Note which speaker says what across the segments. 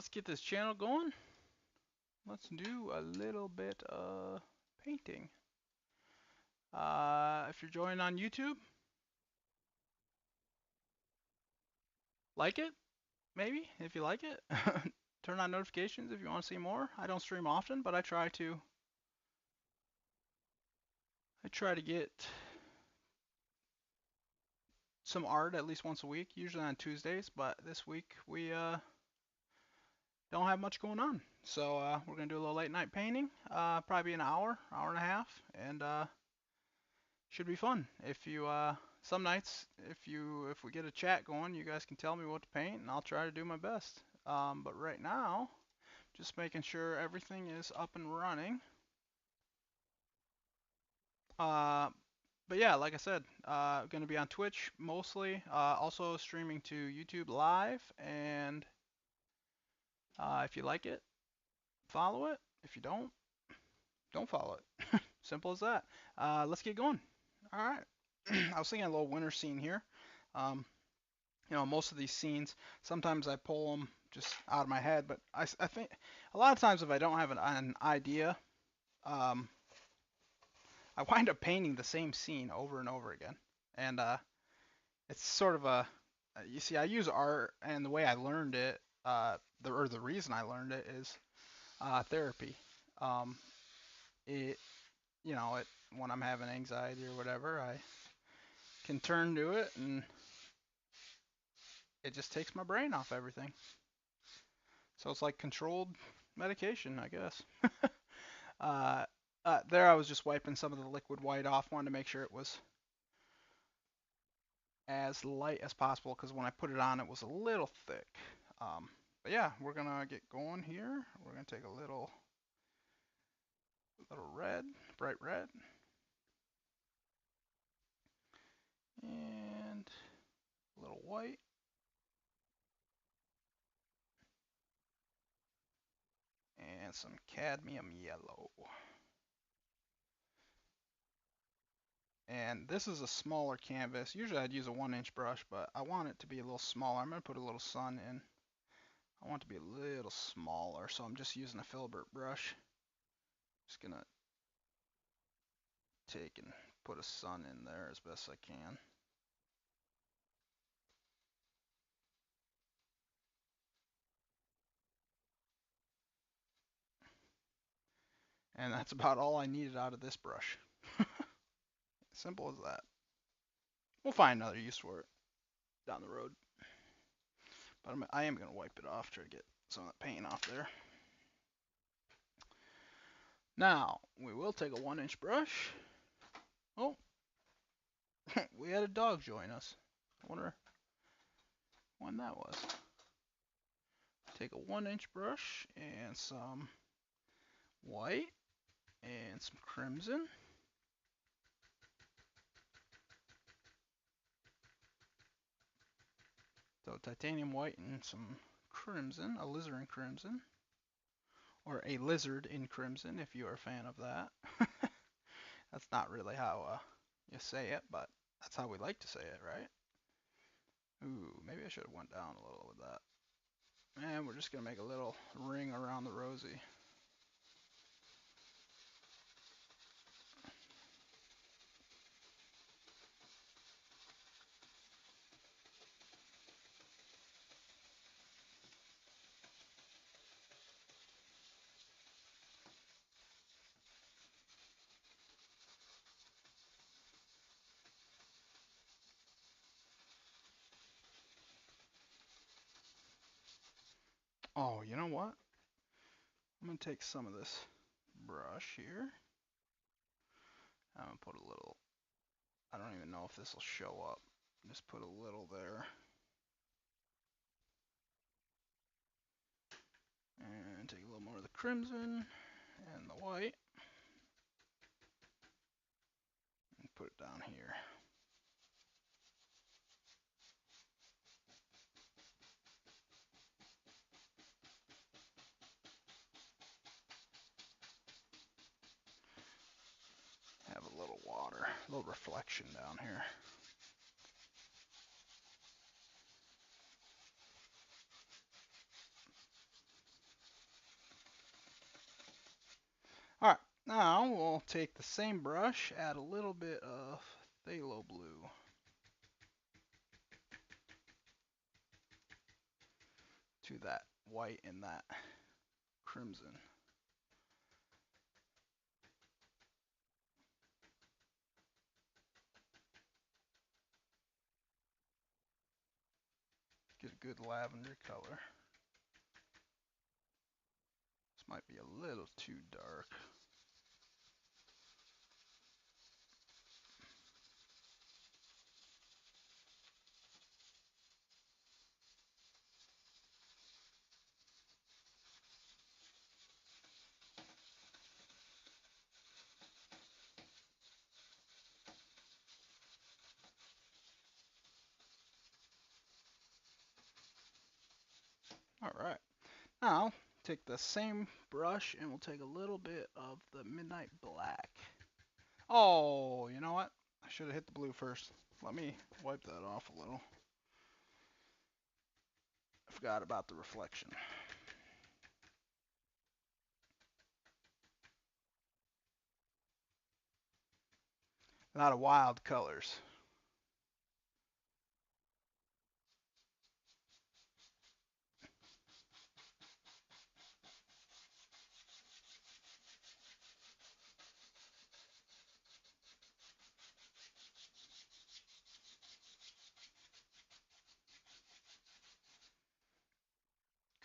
Speaker 1: let's get this channel going. Let's do a little bit of painting. If you're joining on YouTube, like it, maybe, if you like it. Turn on notifications if you want to see more. I don't stream often, but I try to get some art at least once a week, usually on Tuesdays, but this week we don't have much going on. So we're gonna do a little late night painting, probably an hour, hour and a half, and should be fun. If you some nights, if we get a chat going, you guys can tell me what to paint, and I'll try to do my best. But right now, just making sure everything is up and running. But yeah, like I said, gonna be on Twitch mostly. Also streaming to YouTube Live, and if you like it, follow it. If you don't follow it. Simple as that. Let's get going. All right. I was thinking a little winter scene here. Um, most of these scenes, sometimes I pull them just out of my head, but I think a lot of times if I don't have an idea, um, I wind up painting the same scene over and over again. And it's sort of you see, I use art, and the way I learned it, the reason I learned it is therapy. Um, it, when I'm having anxiety or whatever, I can turn to it, and it just takes my brain off everything. So it's like controlled medication, I guess. There I was just wiping some of the liquid white off, wanted to make sure it was as light as possible, because when I put it on, it was a little thick. But yeah, we're gonna get going here. We're gonna take a little red, bright red, and a little white, and some cadmium yellow. And this is a smaller canvas. Usually I'd use a 1-inch brush, but I want it to be a little smaller. I'm gonna put a little sun in. I want it to be a little smaller, so I'm just using a filbert brush. Just gonna take and put a sun in there as best I can. And that's about all I needed out of this brush. Simple as that. We'll find another use for it down the road. But I am going to wipe it off, try to get some of the paint off there. Now, we will take a 1-inch brush. Oh, we had a dog join us. I wonder when that was. Take a 1-inch brush and some white and some crimson. So titanium white and some crimson, alizarin crimson. Or a lizard in crimson, if you are a fan of that. That's not really how you say it, but that's how we like to say it, right? Ooh, maybe I should have went down a little with that. And we're just going to make a little ring around the rosy. Oh, you know what? I'm going to take some of this brush here. I'm going to put a little, I don't even know if this will show up. Just put a little there. And take a little more of the crimson and the white. And put it down here. Have a little water, a little reflection down here. Now we'll take the same brush, add a little bit of phthalo blue to that white and that crimson. Get a good lavender color. This might be a little too dark. Alright, now take the same brush and we'll take a little bit of the midnight black. Oh, you know what? I should have hit the blue first. Let me wipe that off a little. I forgot about the reflection. A lot of wild colors.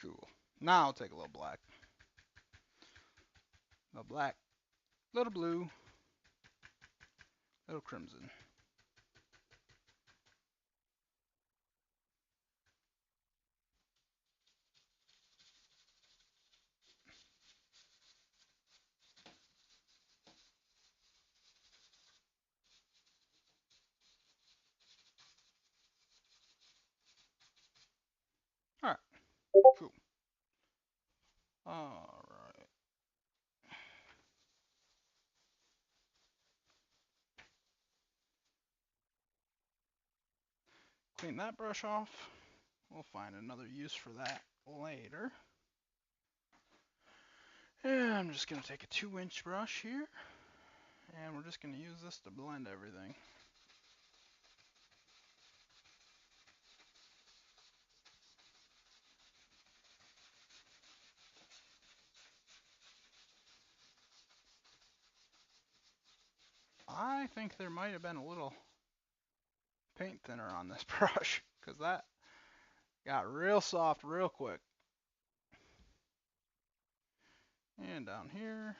Speaker 1: Cool. Now I'll take a little black. A little black, little blue, little crimson. Alright, cool. Alright. Clean that brush off. We'll find another use for that later. And I'm just going to take a 2-inch brush here. And we're just going to use this to blend everything. I think there might have been a little paint thinner on this brush, because that got real soft real quick. And down here.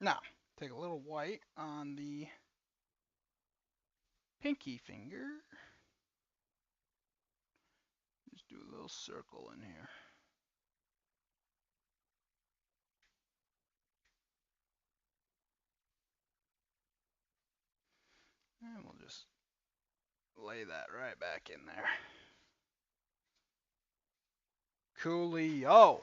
Speaker 1: Now, take a little white on the pinky finger. Just do a little circle in here. And we'll just lay that right back in there. Coolio.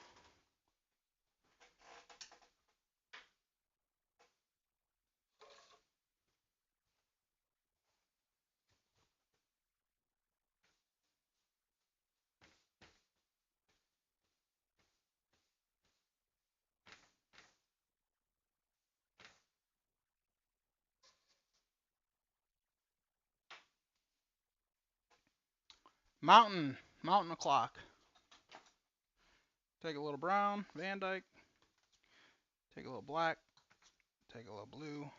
Speaker 1: Mountain o'clock. Take a little brown, Van Dyke. Take a little black. Take a little blue.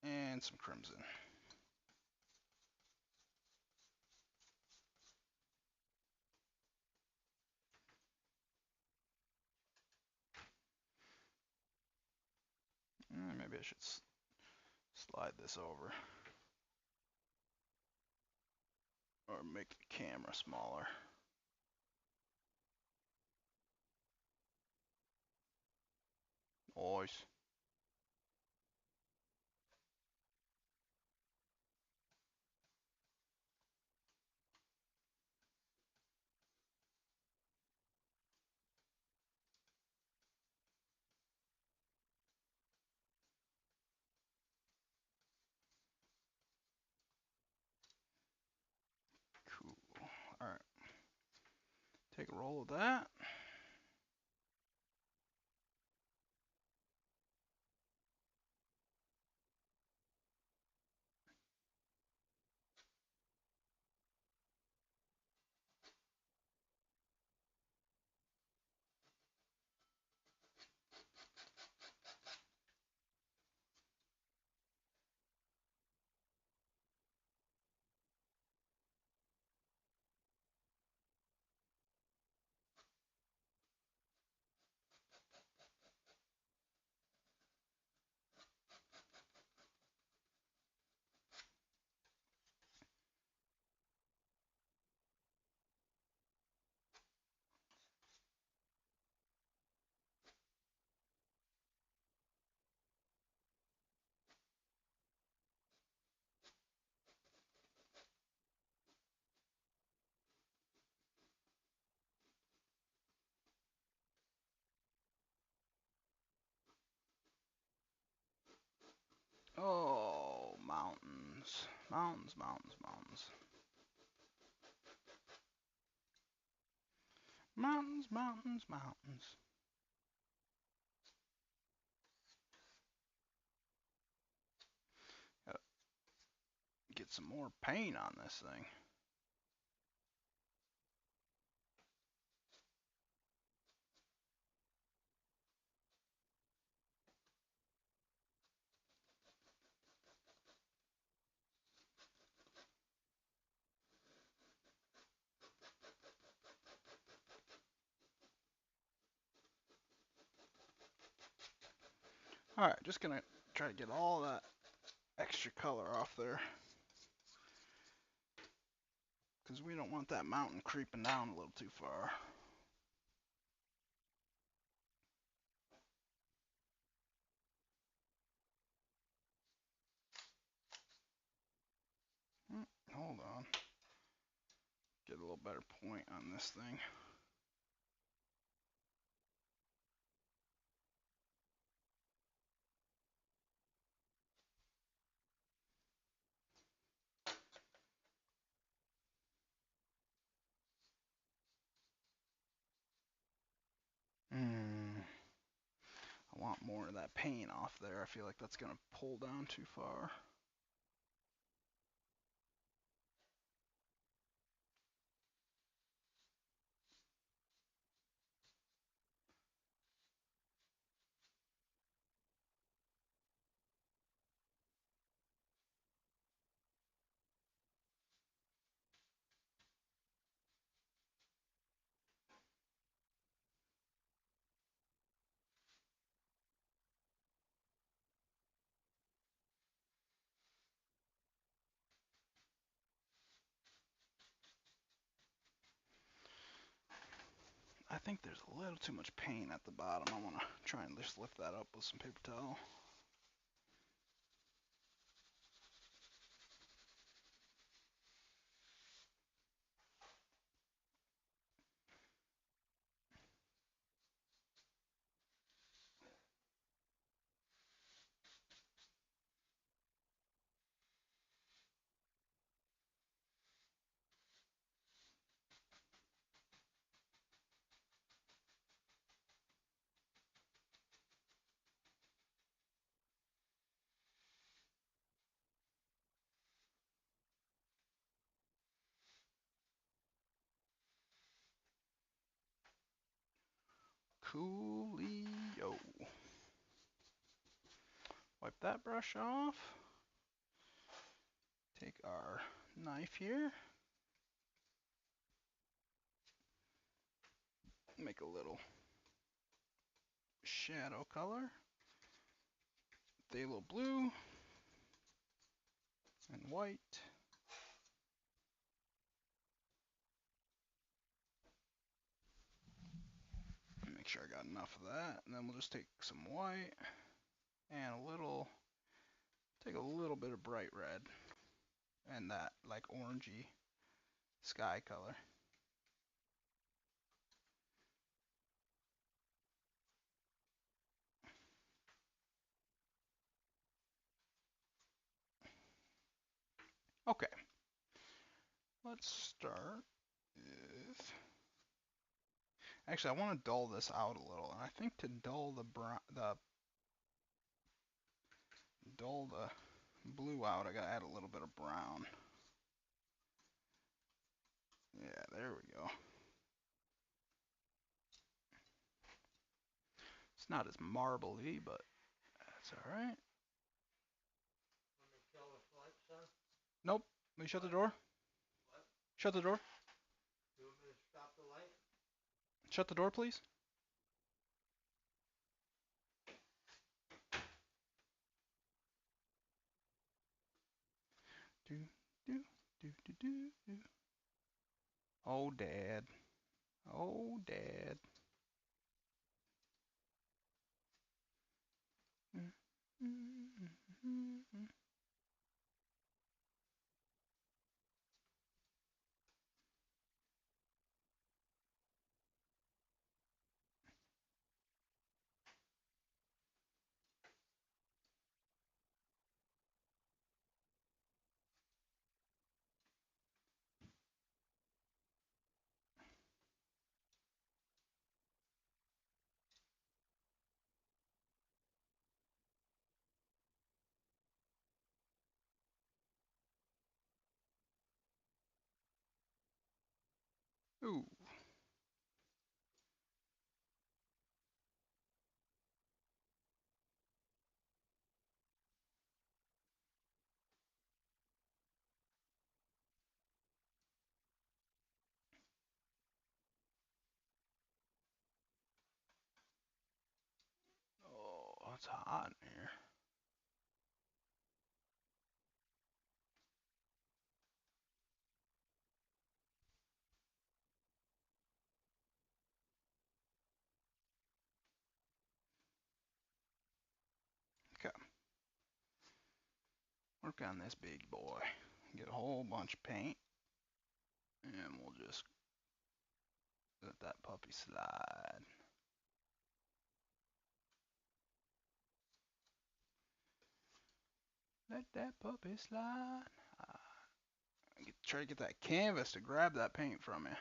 Speaker 1: And some crimson. Maybe I should slide this over. Or make the camera smaller. Nice. Cool. Alright. Take a roll of that. Oh, mountains. Mountains, mountains, mountains. Mountains, mountains, mountains. Gotta get some more paint on this thing. Alright, just gonna try to get all that extra color off there. Because we don't want that mountain creeping down a little too far. Hold on. Get a little better point on this thing. I want more of that paint off there. I feel like that's gonna pull down too far. I think there's a little too much paint at the bottom. I want to try and just lift that up with some paper towel. Coolio. Wipe that brush off. Take our knife here. Make a little shadow color. Phthalo blue and white. Make sure I got enough of that. And then we'll just take some white and take a little bit of bright red and that like orangey sky color. Okay, let's start with, actually I want to dull this out a little, and I think to dull the blue out, I gotta add a little bit of brown. Yeah, there we go. It's not as marbly, but that's alright. Nope. Let me shut the door. What? Shut the door. You want me to stop the light? Shut the door, please. Do, do, do, do, do, do. Oh, Dad. Oh, Dad. Ooh. Oh, it's hot in here. Okay. Work on this big boy. Get a whole bunch of paint. And we'll just let that puppy slide. Let that puppy slide. Try to get that canvas to grab that paint from you.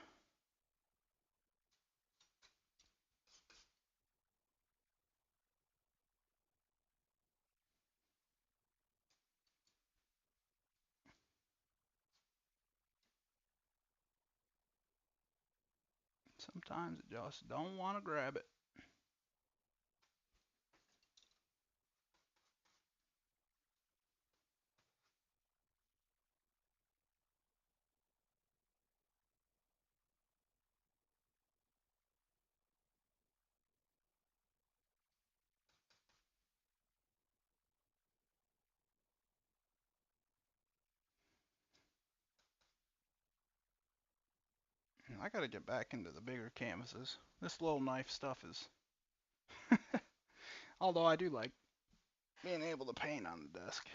Speaker 1: Sometimes it just don't want to grab it. I gotta get back into the bigger canvases. This little knife stuff is... Although I do like being able to paint on the desk.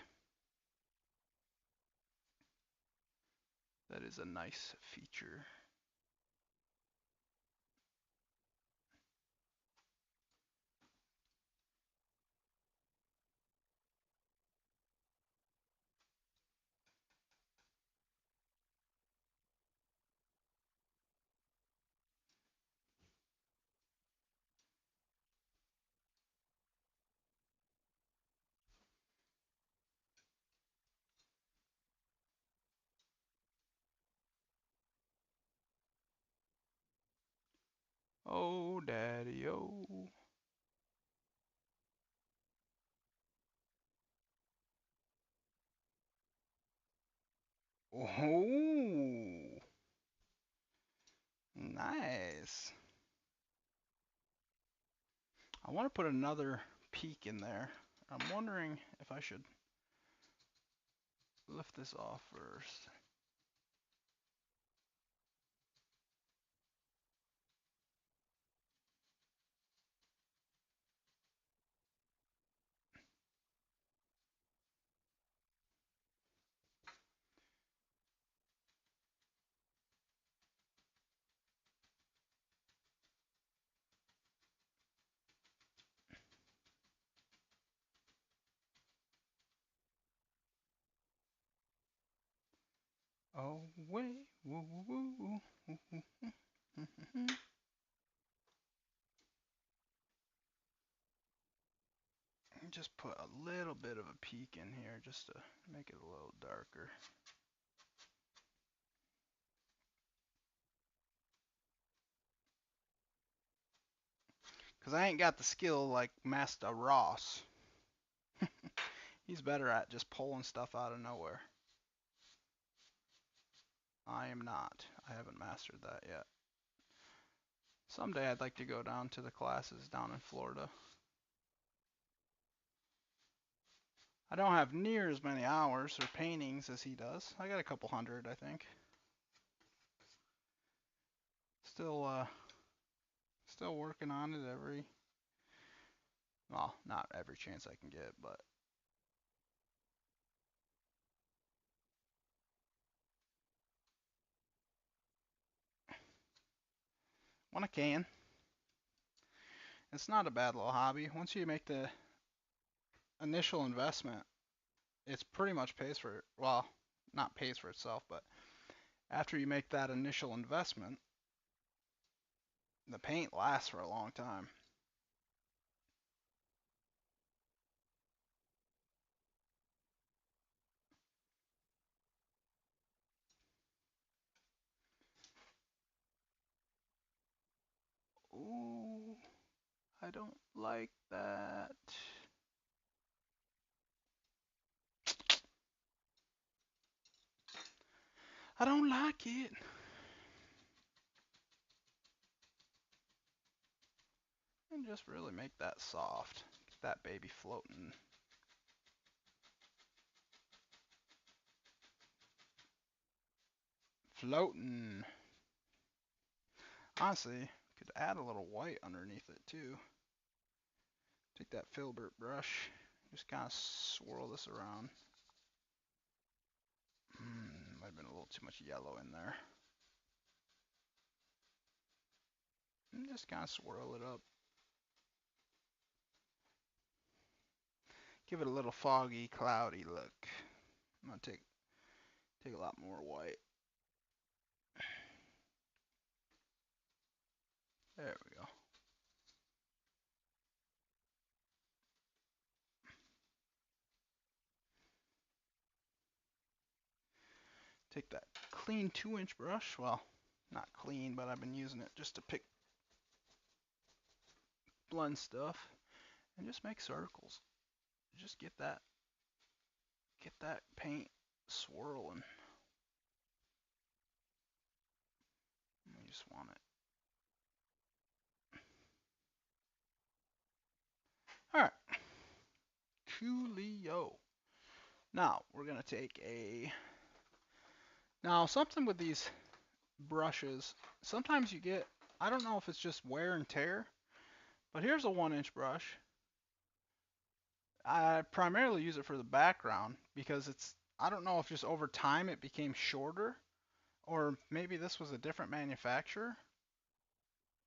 Speaker 1: That is a nice feature. Oh, daddy, oh. Oh, nice. I want to put another peak in there. I'm wondering if I should lift this off first. away. Woo, woo, woo, woo, woo. Just put a little bit of a peak in here just to make it a little darker. Because I ain't got the skill like Master Ross. He's better at just pulling stuff out of nowhere. I am not. I haven't mastered that yet. Someday I'd like to go down to the classes down in Florida. I don't have near as many hours or paintings as he does. I got a couple hundred, I think. Still working on it well, not every chance I can get, but when I can. It's not a bad little hobby. Once you make the initial investment, it's pretty much pays for, well, not pays for itself, but after you make that initial investment, the paint lasts for a long time. Ooh, I don't like that. I don't like it. And just really make that soft. Get that baby floating. Floating. Honestly, could add a little white underneath it too. Take that filbert brush, just kind of swirl this around. Might have been a little too much yellow in there. And just kind of swirl it up. Give it a little foggy, cloudy look. I'm gonna take a lot more white. There we go. Take that clean 2-inch brush. Well, not clean, but I've been using it just to blend stuff and just make circles. Just get that paint swirling. You just want it. All right. Coolio. Now we're gonna take now something with these brushes. Sometimes you get, I don't know if it's just wear and tear, but here's a 1-inch brush. I primarily use it for the background because I don't know if just over time it became shorter, or maybe this was a different manufacturer,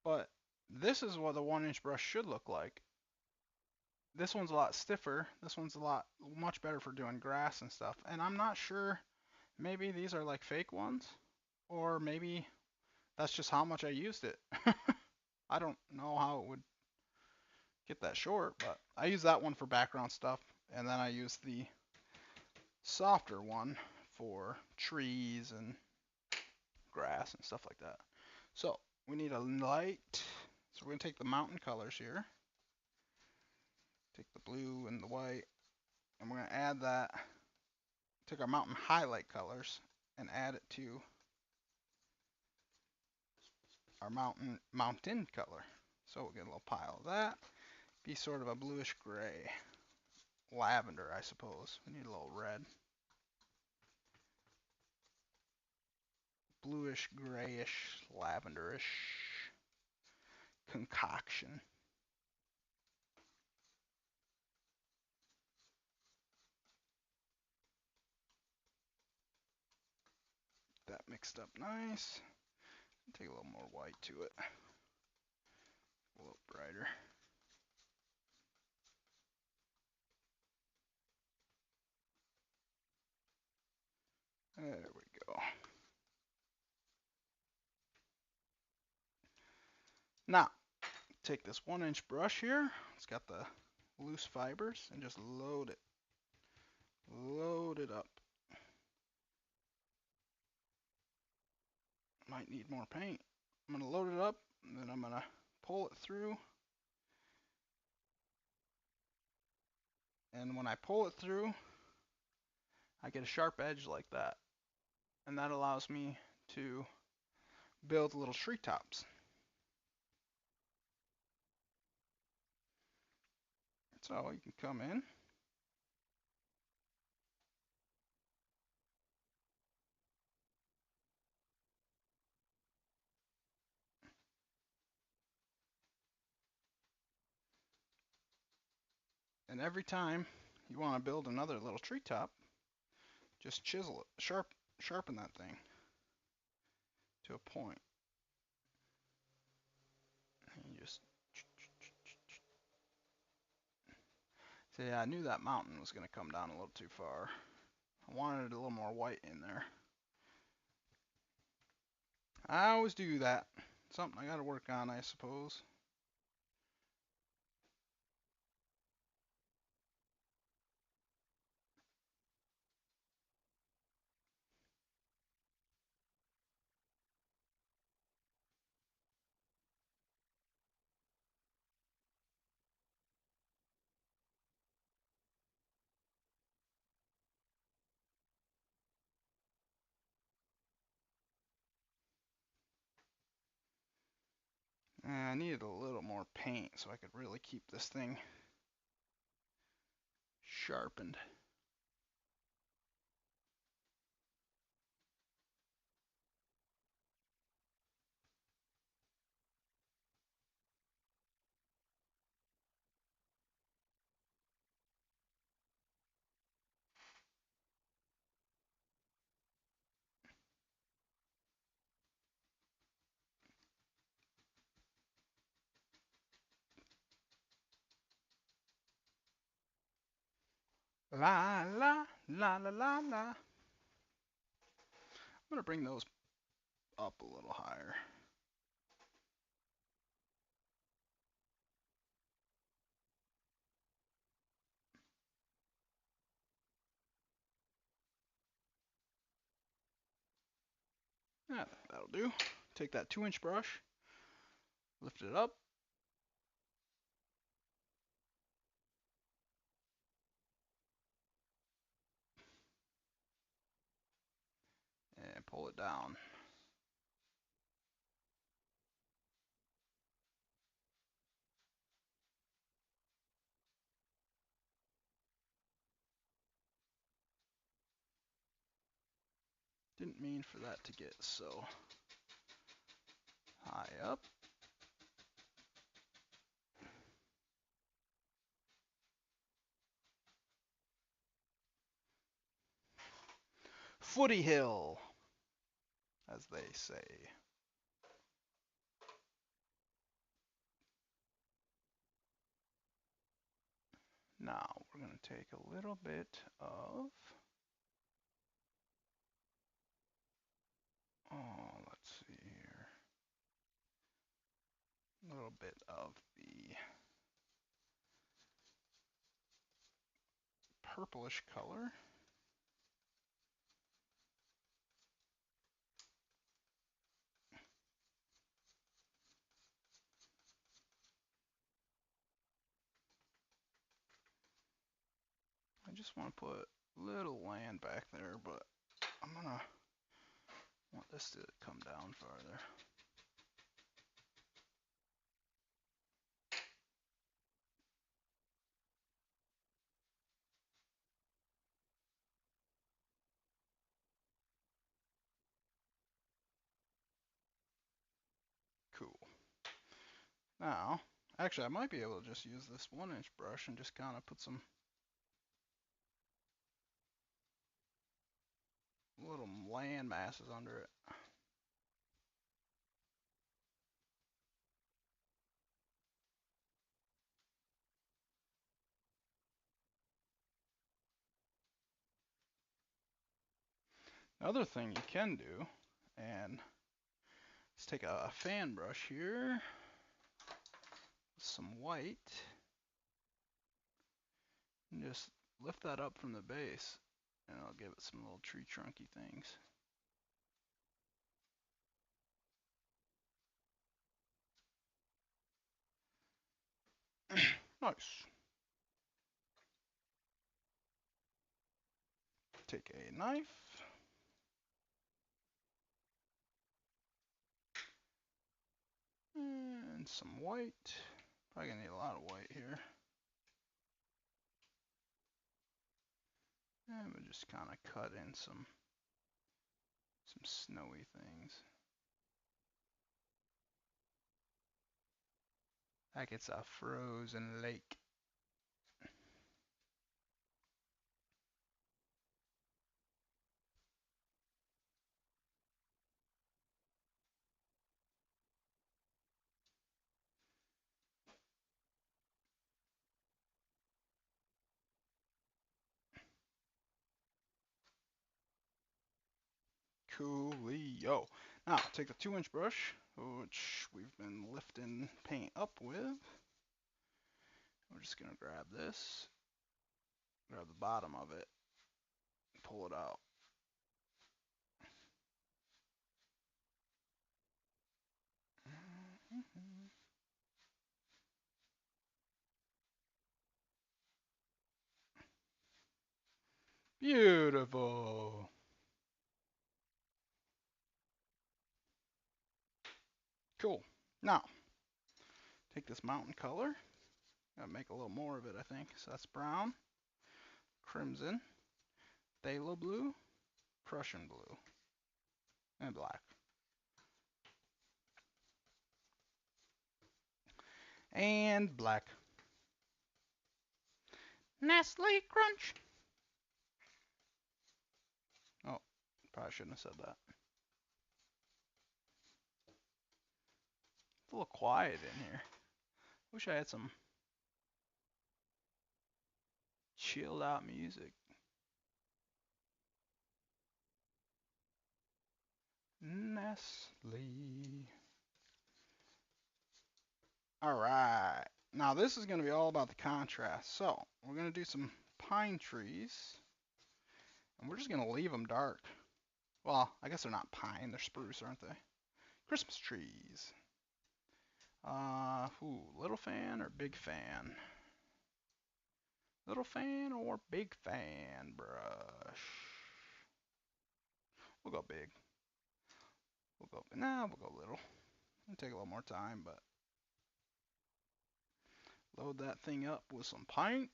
Speaker 1: but this is what the 1-inch brush should look like. This one's a lot stiffer. This one's much better for doing grass and stuff. And I'm not sure, maybe these are like fake ones, or maybe that's just how much I used it. I don't know how it would get that short, but I use that one for background stuff, and then I use the softer one for trees and grass and stuff like that. So we need a light. So we're gonna take the mountain colors here. Take the blue and the white, and we're gonna add that. Take our mountain highlight colors and add it to our mountain color. So we'll get a little pile of that. Be sort of a bluish gray. Lavender, I suppose. We need a little red. Bluish, grayish, lavenderish concoction. That mixed up nice. Take a little more white to it. A little brighter. There we go. Now, take this 1-inch brush here. It's got the loose fibers and just load it. Load it up. Might need more paint. I'm going to load it up, and then I'm going to pull it through. And when I pull it through, I get a sharp edge like that. And that allows me to build little tree tops. So you can come in. And every time you want to build another little treetop, just chisel it, sharpen that thing to a point. And you just see, I knew that mountain was going to come down a little too far. I wanted a little more white in there. I always do that. Something I got to work on, I suppose. And I needed a little more paint so I could really keep this thing sharpened. La la la la la la. I'm gonna bring those up a little higher. Yeah, that'll do. Take that 2-inch brush, lift it up. And pull it down. Didn't mean for that to get so high up. Footy hill, as they say. Now we're going to take a little bit of, let's see here, a little bit of the purplish color. I just want to put little land back there, but I'm going to want this to come down farther. Cool. Now, actually, I might be able to just use this 1-inch brush and just kind of put some little land masses under it. Another thing you can do, and let's take a fan brush here, some white, and just lift that up from the base, and I'll give it some little tree trunky things. Nice. Take a knife. And some white. Probably gonna need a lot of white here. And we'll just kind of cut in some snowy things. Like it's a frozen lake. Coolio. Now, take the 2-inch brush, which we've been lifting paint up with. We're just gonna grab this, grab the bottom of it, pull it out. Beautiful. Cool. Now, take this mountain color. Gotta make a little more of it, I think. So that's brown, crimson, phthalo blue, Prussian blue, and black. And black. Nestle Crunch. Oh, probably shouldn't have said that. It's a little quiet in here. Wish I had some chilled out music. Nestle. Alright. Now this is going to be all about the contrast. So, we're going to do some pine trees. And we're just going to leave them dark. Well, I guess they're not pine. They're spruce, aren't they? Christmas trees. Little fan or big fan? Little fan or big fan brush? We'll go big. We'll go little. It'll take a little more time, but load that thing up with some paint.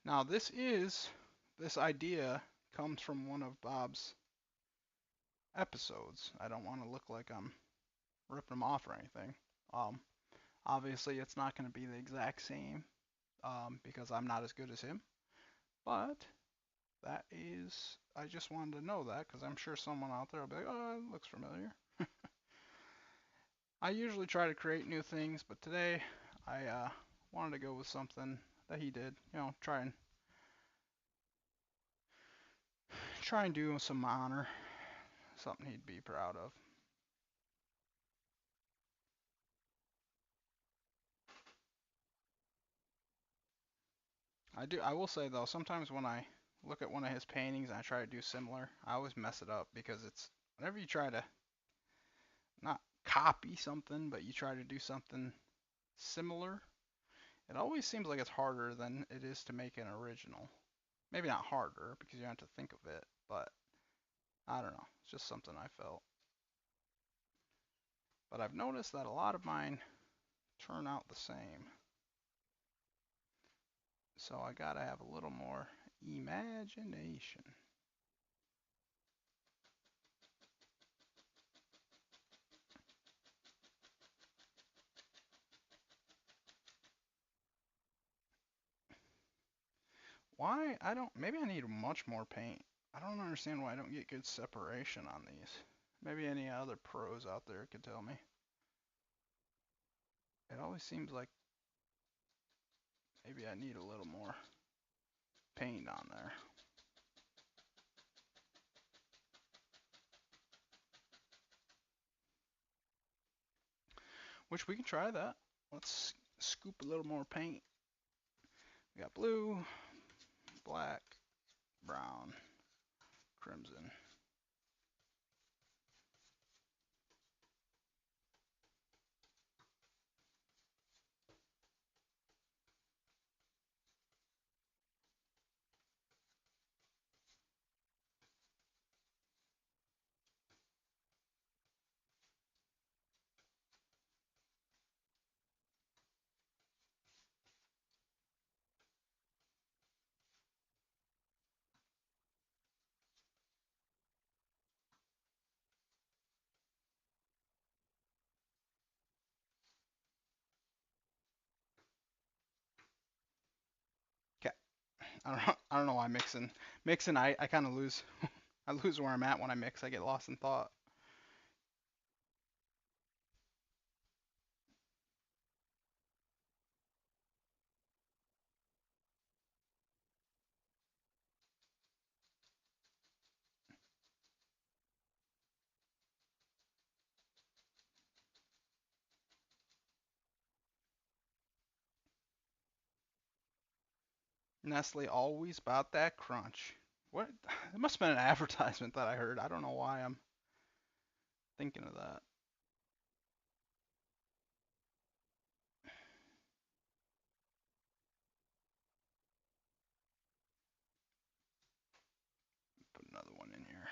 Speaker 1: Now this idea comes from one of Bob's episodes. I don't want to look like I'm ripping him off or anything. Obviously it's not going to be the exact same because I'm not as good as him. But I just wanted to know that because I'm sure someone out there will be like, oh, it looks familiar. I usually try to create new things, but today I wanted to go with something that he did. You know, try and do him some honor, something he'd be proud of. I will say though, sometimes when I look at one of his paintings and I try to do similar, I always mess it up because it's whenever you try to not copy something, but you try to do something similar, it always seems like it's harder than it is to make an original. Maybe not harder because you have to think of it, but I don't know. It's just something I felt. But I've noticed that a lot of mine turn out the same. So I gotta have a little more imagination. Why? I don't. Maybe I need much more paint. I don't understand why I don't get good separation on these. Maybe any other pros out there could tell me. It always seems like maybe I need a little more paint on there. Which we can try that. Let's scoop a little more paint. We got blue, black, brown, crimson. Okay. I don't know why mixing I kind of lose I lose where I'm at when I mix. I get lost in thought. Nestle always about that crunch. What? It must have been an advertisement that I heard. I don't know why I'm thinking of that. Put another one in here.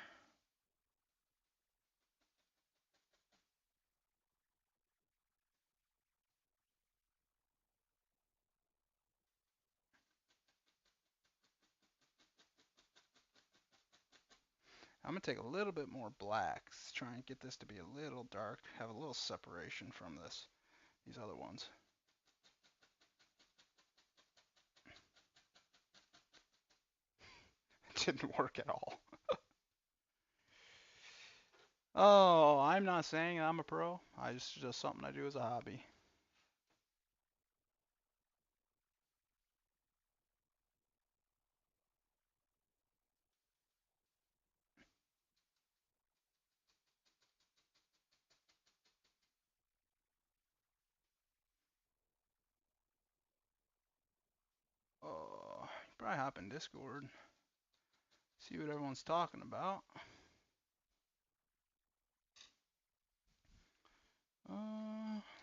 Speaker 1: I'm gonna take a little bit more blacks, try and get this to be a little dark, have a little separation from these other ones. It didn't work at all. Oh, I'm not saying I'm a pro. Just something I do as a hobby. Oh, you probably hop in Discord, see what everyone's talking about.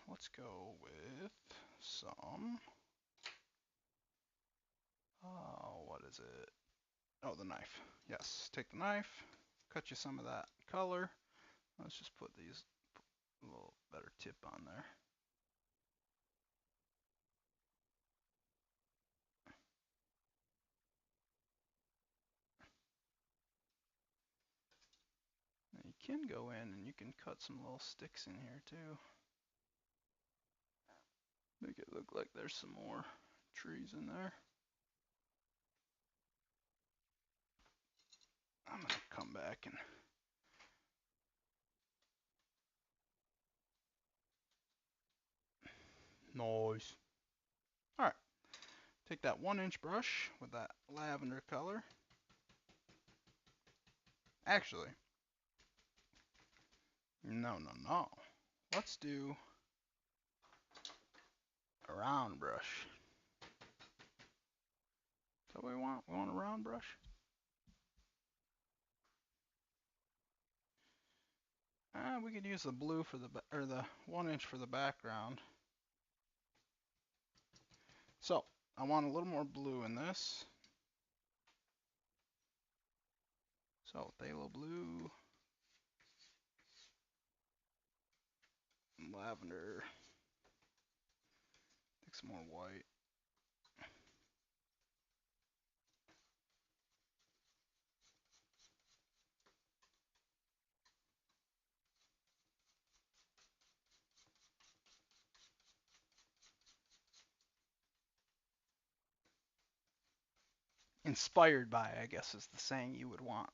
Speaker 1: Let's go with some. Oh, what is it? Oh, the knife. Yes, take the knife, cut you some of that color. Let's just put these a little better tip on there. Now you can go in and you can cut some little sticks in here too. Make it look like there's some more trees in there. I'm gonna come back and noise. Alright, take that 1-inch brush with that lavender color. Actually, no. Let's do a round brush. Is that what we want? We want a round brush? We could use the blue for or the 1-inch for the background. So, I want a little more blue in this. So, phthalo blue, lavender, take some more white. Inspired by, I guess, is the saying you would want.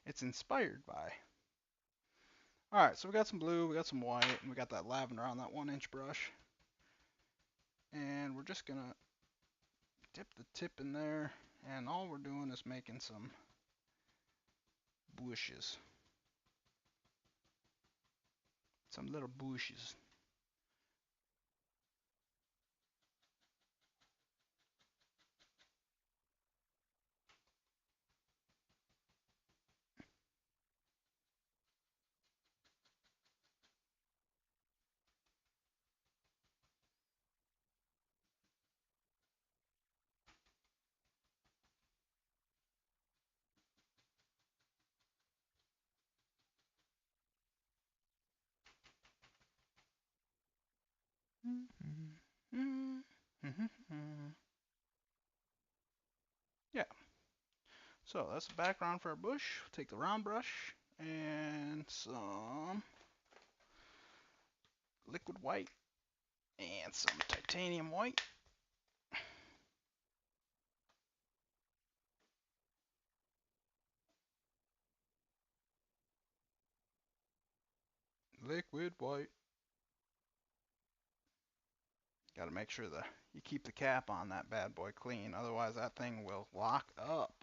Speaker 1: It's inspired by. All right, so we got some blue, we got some white, and we got that lavender on that 1-inch brush. And we're just gonna dip the tip in there, and all we're doing is making some bushes. Some little bushes. Yeah, so that's the background for our bush. Take the round brush and some liquid white and some titanium white. Liquid white. Got to make sure that you keep the cap on that bad boy clean, otherwise that thing will lock up.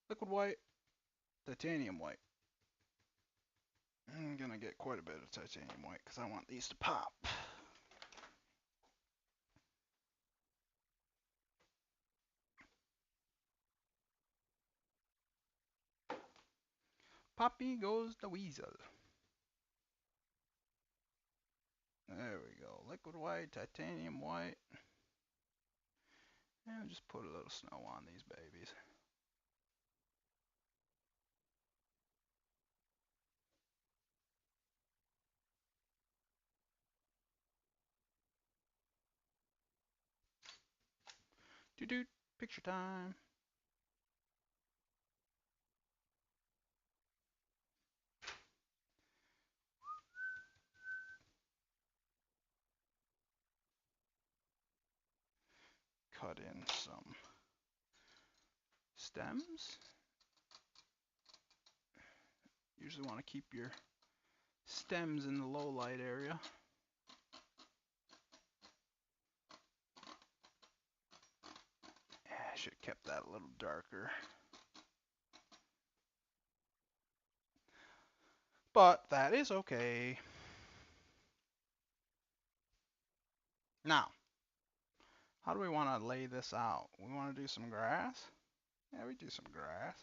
Speaker 1: Liquid white, titanium white. I'm gonna get quite a bit of titanium white because I want these to pop. Poppy goes the weasel. There we go. Liquid white, titanium white. And just put a little snow on these babies. Doo doo. Picture time. Cut in some stems. Usually want to keep your stems in the low light area. I should have kept that a little darker. But that is okay. Now, how do we want to lay this out? We want to do some grass? Yeah, we do some grass.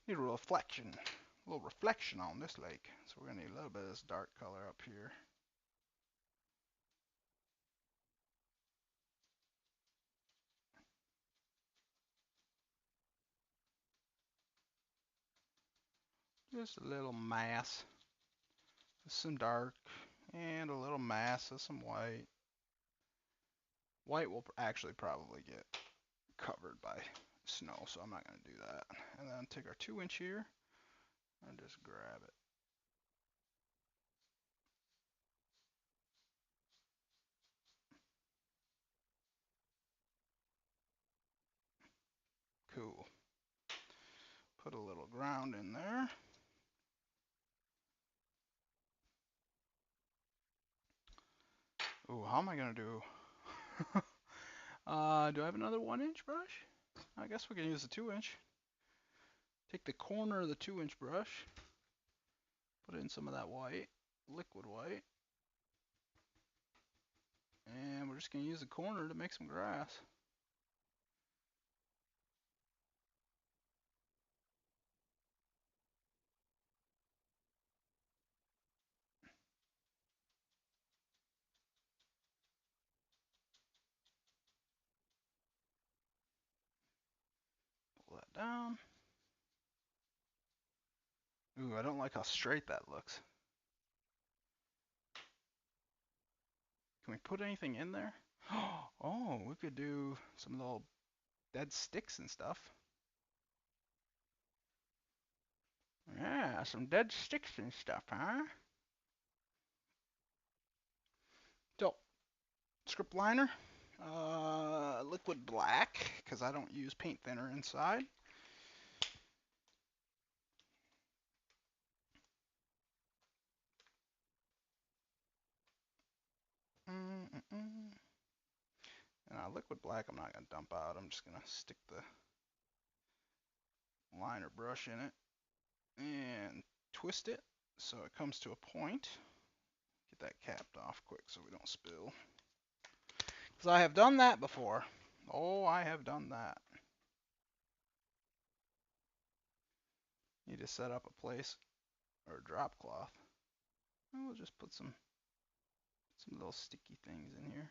Speaker 1: Need a little reflection on this lake. So we're gonna need a little bit of this dark color up here. Just a little mass of some dark and a little mass of some white. White will actually probably get covered by snow, so I'm not gonna do that. And then take our 2-inch here and just grab it. Cool. Put a little ground in there. Ooh, how am I gonna do? Do I have another 1-inch brush? I guess we can use the 2-inch. Take the corner of the 2-inch brush, put in some of that white, liquid white, and we're just gonna use the corner to make some grass. Pull that down. Ooh, I don't like how straight that looks. Can we put anything in there? Oh, we could do some little dead sticks and stuff. Yeah, some dead sticks and stuff, huh? So, script liner, liquid black, because I don't use paint thinner inside. Mm-mm-mm. And liquid black I'm not going to dump out. I'm just going to stick the liner brush in it and twist it so it comes to a point. Get that capped off quick so we don't spill. Because I have done that before. Oh, I have done that. You just set up a place or a drop cloth. And we'll just put some little sticky things in here.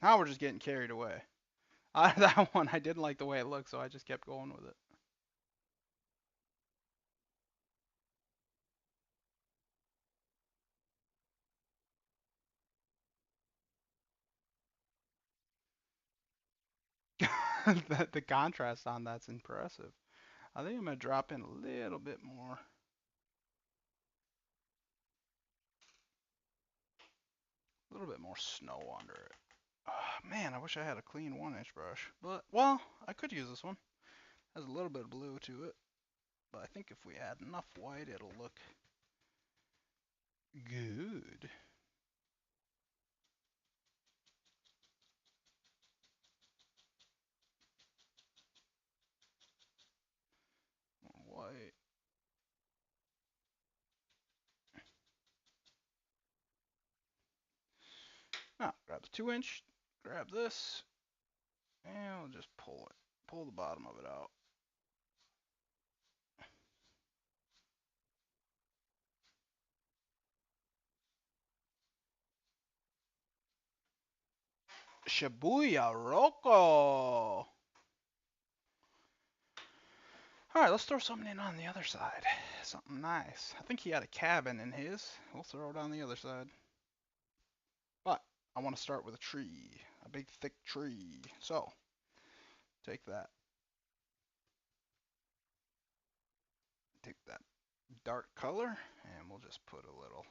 Speaker 1: Now we're just getting carried away. That one I didn't like the way it looked, so I just kept going with it. The contrast on that's impressive. I think I'm gonna drop in a little bit more. A little bit more snow under it. Man, I wish I had a clean 1-inch brush. But, well, I could use this one. Has a little bit of blue to it. But I think if we add enough white, it'll look good. White. Now, grab the 2-inch, grab this, and we'll just pull it. Pull the bottom of it out. Shibuya Roko! Alright, let's throw something in on the other side. Something nice. I think he had a cabin in his. We'll throw it on the other side. But I want to start with a tree. A big thick tree. So, take that. Take that dark color and we'll just put a little.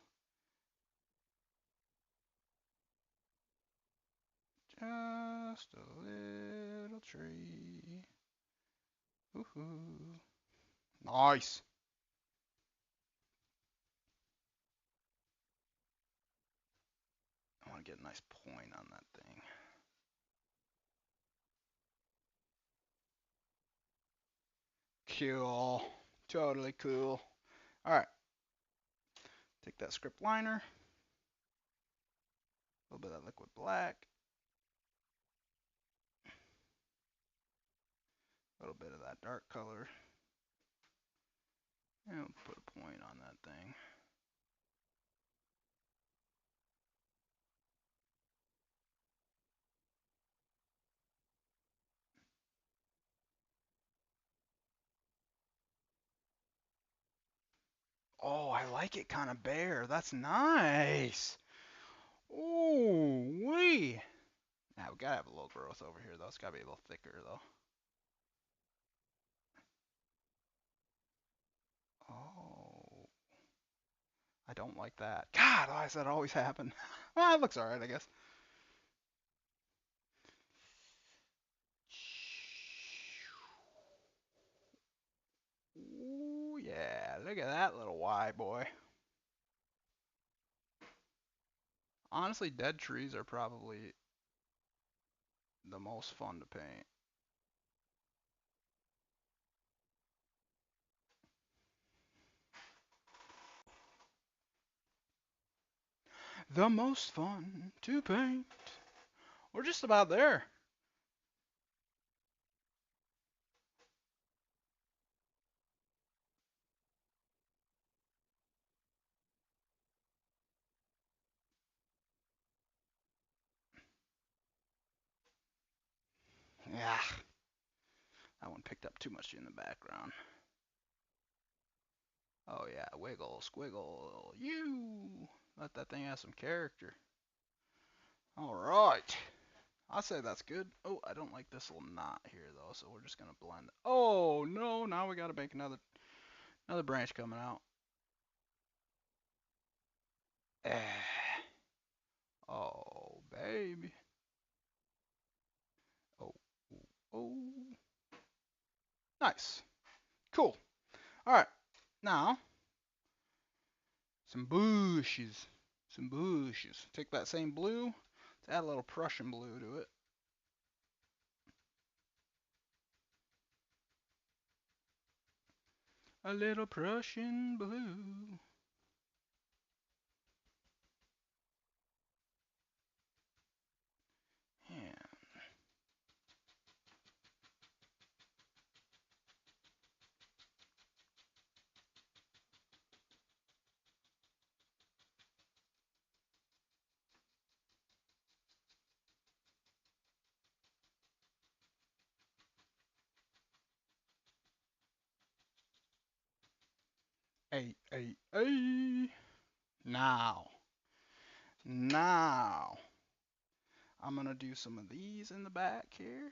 Speaker 1: Just a little tree. Woohoo. Nice. I want to get a nice point on that thing. Cool. Totally cool. Alright. Take that script liner. A little bit of liquid black. A little bit of that dark color. And we'll put a point on that thing. Oh, I like it kind of bare. That's nice. Ooh, wee. Now we gotta have a little growth over here though. It's gotta be a little thicker though. Oh, I don't like that. God, why does that always happen? Well, it looks alright, I guess. Ooh, yeah, look at that little Y boy. Honestly, dead trees are probably the most fun to paint. The most fun to paint. We're just about there. Yeah, that one picked up too much in the background. Oh yeah, wiggle, squiggle, you. Let that thing have some character. All right. I say that's good. Oh, I don't like this little knot here though, so we're just gonna blend. Oh no, now we gotta make another branch coming out. Eh. Oh baby. Oh, oh, oh. Nice. Cool. All right. Now some bushes. Some bushes. Take that same blue. Let's add a little Prussian blue to it. A little Prussian blue. Yeah. Hey, hey, hey. Now. Now. I'm gonna do some of these in the back here.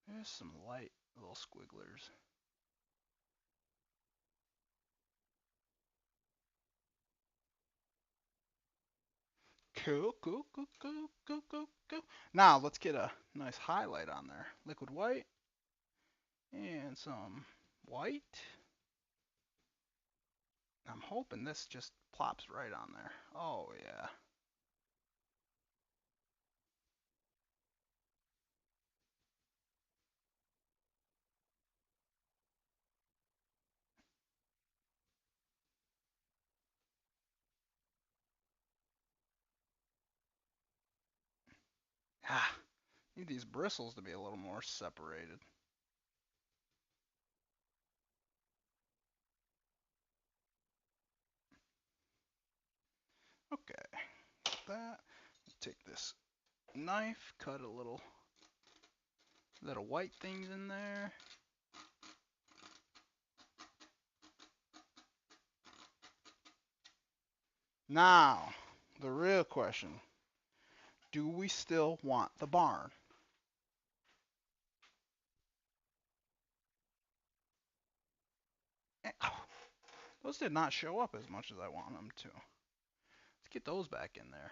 Speaker 1: There's some light little squigglers. Cool, cool, cool, cool, cool, cool, cool. Now let's get a nice highlight on there. Liquid white and some white. I'm hoping this just plops right on there. Oh yeah. Ah, need these bristles to be a little more separated. Okay, that. Take this knife, cut a little white things in there. Now, the real question, do we still want the barn? Oh, those did not show up as much as I want them to. Let's get those back in there.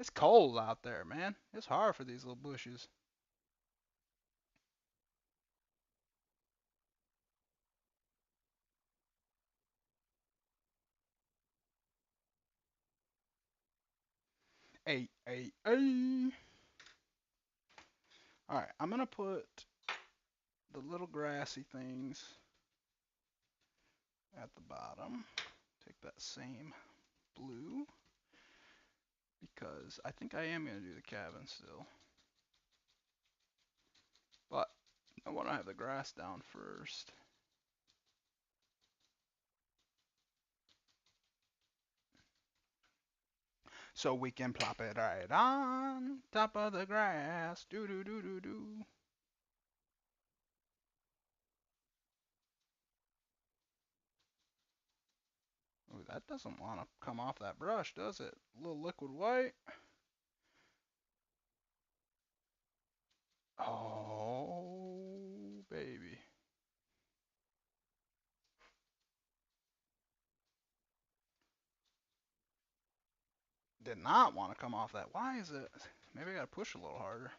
Speaker 1: It's cold out there, man. It's hard for these little bushes. Hey, hey, hey. Alright, I'm gonna put the little grassy things at the bottom. Take that same blue because I think I am gonna do the cabin still. But I want to have the grass down first. So we can plop it right on top of the grass. Do do do do do. Ooh, that doesn't want to come off that brush, does it? A little liquid white. Oh, baby. Did not want to come off that. Why is it? Maybe I gotta push a little harder.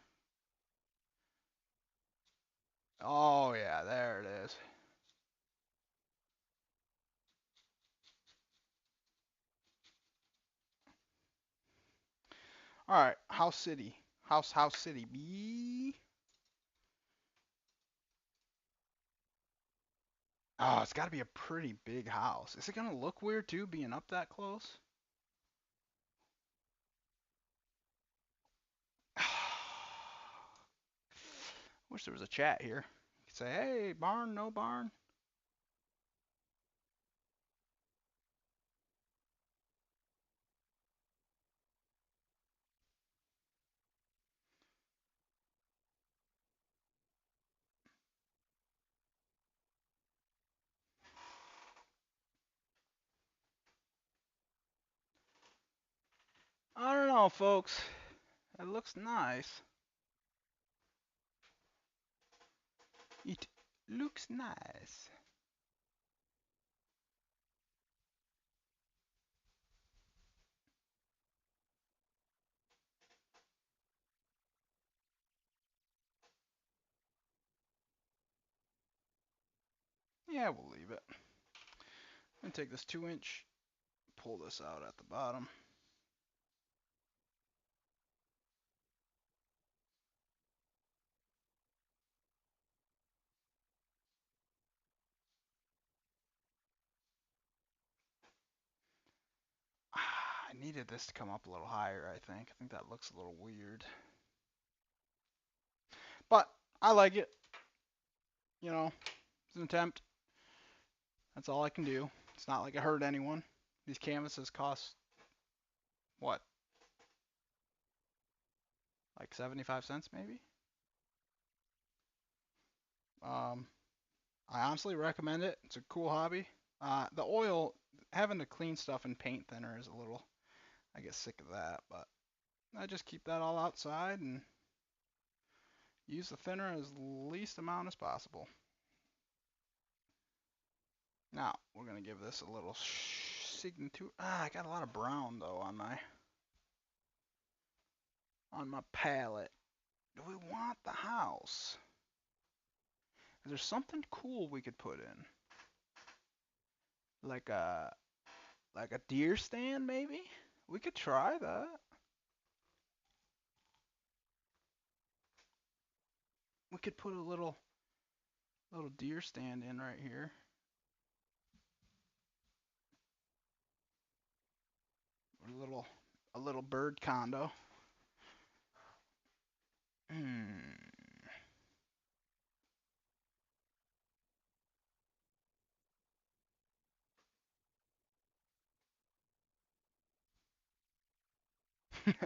Speaker 1: Oh yeah, there it is. All right, House City. House City. B. Oh, it's got to be a pretty big house. Is it gonna look weird too, being up that close? Wish there was a chat here. You could say, hey, barn, no barn. I don't know, folks. It looks nice. It looks nice. Yeah, we'll leave it. I'm gonna take this 2-inch, pull this out at the bottom. I needed this to come up a little higher, I think. I think that looks a little weird. But I like it. You know, it's an attempt. That's all I can do. It's not like it hurt anyone. These canvases cost, what, like 75 cents maybe? Um, I honestly recommend it. It's a cool hobby. The oil, having to clean stuff in paint thinner is a little, I get sick of that, but I just keep that all outside and use the thinner as least amount as possible. Now, we're going to give this a little signature. I got a lot of brown though on my palette. Do we want the house? Is there something cool we could put in? Like a deer stand maybe? We could try that. We could put a little deer stand in right here. A little bird condo.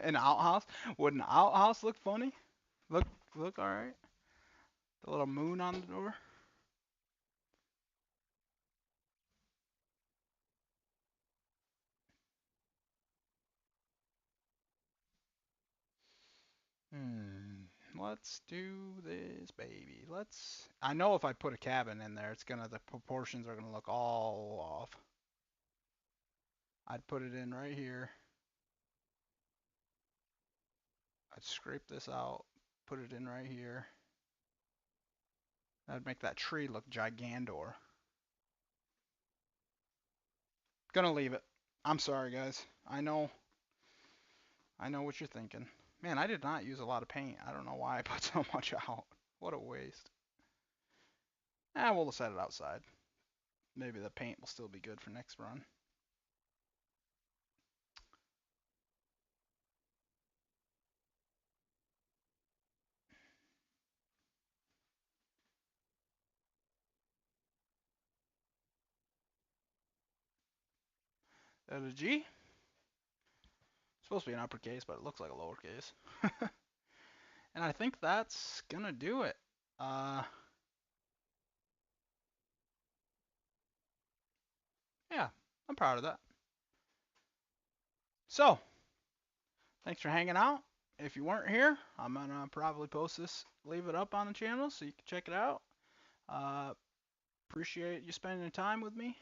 Speaker 1: An outhouse? Would an outhouse look funny? Look look alright? The little moon on the door. Hmm. Let's do this, baby. I know if I put a cabin in there, the proportions are gonna look all off. I'd put it in right here. I'd scrape this out, put it in right here. That'd make that tree look gigantor. Gonna leave it. I'm sorry, guys. I know what you're thinking. Man, I did not use a lot of paint. I don't know why I put so much out. What a waste. We'll set it outside. Maybe the paint will still be good for next run. That a G? It's supposed to be an uppercase, but it looks like a lowercase. And I think that's gonna do it. Uh, yeah, I'm proud of that. So, thanks for hanging out. If you weren't here, I'm gonna probably post this, leave it up on the channel so you can check it out. Uh, Appreciate you spending time with me.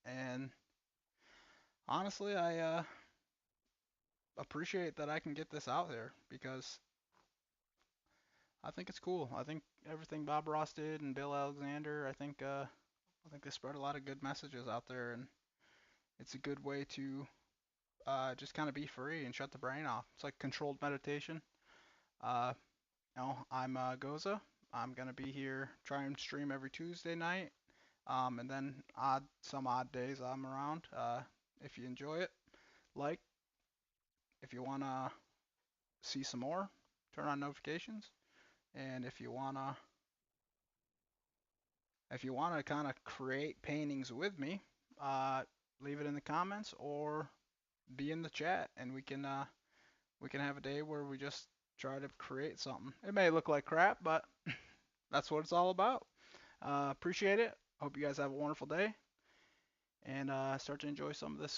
Speaker 1: And honestly, I appreciate that I can get this out there because I think it's cool. I think everything Bob Ross did and Bill Alexander, I think they spread a lot of good messages out there, and it's a good way to just kind of be free and shut the brain off. It's like controlled meditation. Uh, I'm Goza. I'm gonna be here, try and stream every Tuesday night. And then some odd days I'm around. If you enjoy it, like. If you wanna see some more, turn on notifications. And if you wanna kind of create paintings with me, uh, leave it in the comments or be in the chat, and we can have a day where we just try to create something. It may look like crap, but that's what it's all about. Appreciate it. Hope you guys have a wonderful day and start to enjoy some of this